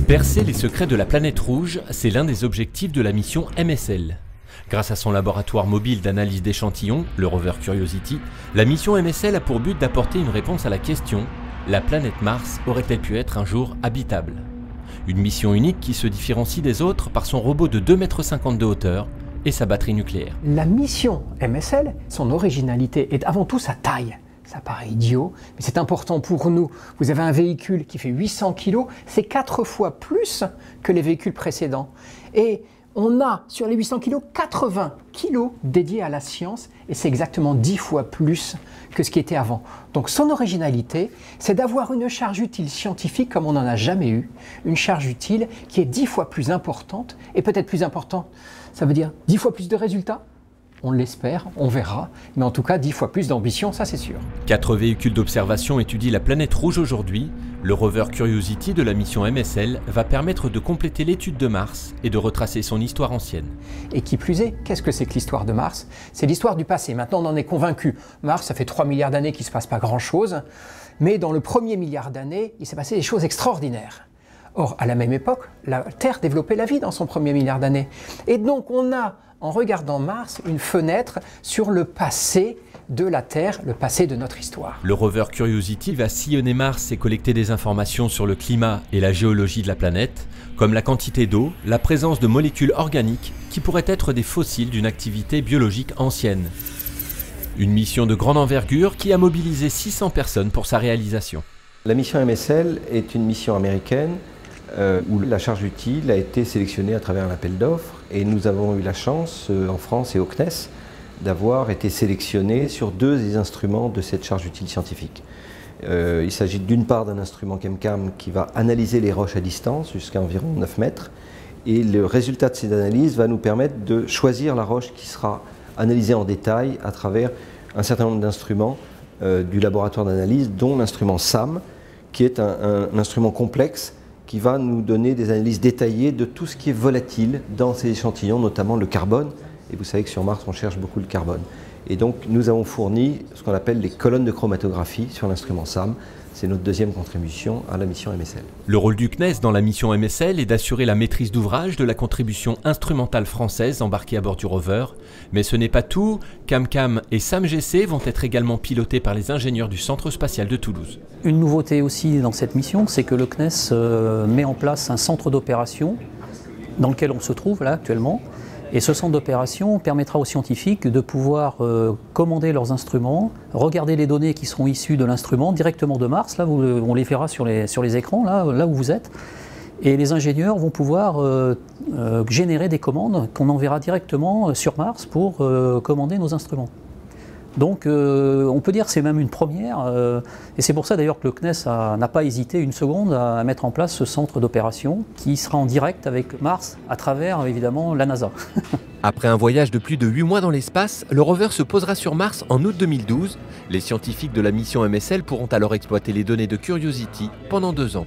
Percer les secrets de la planète rouge, c'est l'un des objectifs de la mission MSL. Grâce à son laboratoire mobile d'analyse d'échantillons, le rover Curiosity, la mission MSL a pour but d'apporter une réponse à la question « La planète Mars aurait-elle pu être un jour habitable ?» Une mission unique qui se différencie des autres par son robot de 2,50 m de hauteur et sa batterie nucléaire. La mission MSL, son originalité est avant tout sa taille. Ça paraît idiot, mais c'est important pour nous. Vous avez un véhicule qui fait 800 kg, c'est 4 fois plus que les véhicules précédents. Et on a sur les 800 kg, 80 kg dédiés à la science, et c'est exactement 10 fois plus que ce qui était avant. Donc son originalité, c'est d'avoir une charge utile scientifique comme on n'en a jamais eu. Une charge utile qui est 10 fois plus importante, et peut-être plus important, ça veut dire 10 fois plus de résultats. On l'espère, on verra, mais en tout cas 10 fois plus d'ambition, ça c'est sûr. 4 véhicules d'observation étudient la planète rouge aujourd'hui. Le rover Curiosity de la mission MSL va permettre de compléter l'étude de Mars et de retracer son histoire ancienne. Et qui plus est, qu'est-ce que c'est que l'histoire de Mars? C'est l'histoire du passé. Maintenant on en est convaincu. Mars, ça fait 3 milliards d'années qu'il ne se passe pas grand-chose, mais dans le premier milliard d'années, il s'est passé des choses extraordinaires. Or, à la même époque, la Terre développait la vie dans son premier milliard d'années. Et donc on a, en regardant Mars, une fenêtre sur le passé de la Terre, le passé de notre histoire. Le rover Curiosity va sillonner Mars et collecter des informations sur le climat et la géologie de la planète, comme la quantité d'eau, la présence de molécules organiques qui pourraient être des fossiles d'une activité biologique ancienne. Une mission de grande envergure qui a mobilisé 600 personnes pour sa réalisation. La mission MSL est une mission américaine où la charge utile a été sélectionnée à travers un appel d'offres, et nous avons eu la chance en France et au CNES d'avoir été sélectionnés sur 2 des instruments de cette charge utile scientifique. Il s'agit d'une part d'un instrument ChemCam qui va analyser les roches à distance jusqu'à environ 9 mètres, et le résultat de ces analyses va nous permettre de choisir la roche qui sera analysée en détail à travers un certain nombre d'instruments du laboratoire d'analyse, dont l'instrument SAM, qui est un instrument complexe qui va nous donner des analyses détaillées de tout ce qui est volatile dans ces échantillons, notamment le carbone. Et vous savez que sur Mars, on cherche beaucoup le carbone. Et donc, nous avons fourni ce qu'on appelle les colonnes de chromatographie sur l'instrument SAM. C'est notre deuxième contribution à la mission MSL. Le rôle du CNES dans la mission MSL est d'assurer la maîtrise d'ouvrage de la contribution instrumentale française embarquée à bord du rover. Mais ce n'est pas tout, CamCam et SAMGC vont être également pilotés par les ingénieurs du Centre spatial de Toulouse. Une nouveauté aussi dans cette mission, c'est que le CNES met en place un centre d'opération dans lequel on se trouve là actuellement. Et ce centre d'opération permettra aux scientifiques de pouvoir commander leurs instruments, regarder les données qui seront issues de l'instrument directement de Mars. Là, on les verra sur les écrans, là où vous êtes. Et les ingénieurs vont pouvoir générer des commandes qu'on enverra directement sur Mars pour commander nos instruments. Donc on peut dire que c'est même une première, et c'est pour ça d'ailleurs que le CNES n'a pas hésité une seconde à mettre en place ce centre d'opération qui sera en direct avec Mars à travers évidemment la NASA. Après un voyage de plus de 8 mois dans l'espace, le rover se posera sur Mars en août 2012. Les scientifiques de la mission MSL pourront alors exploiter les données de Curiosity pendant 2 ans.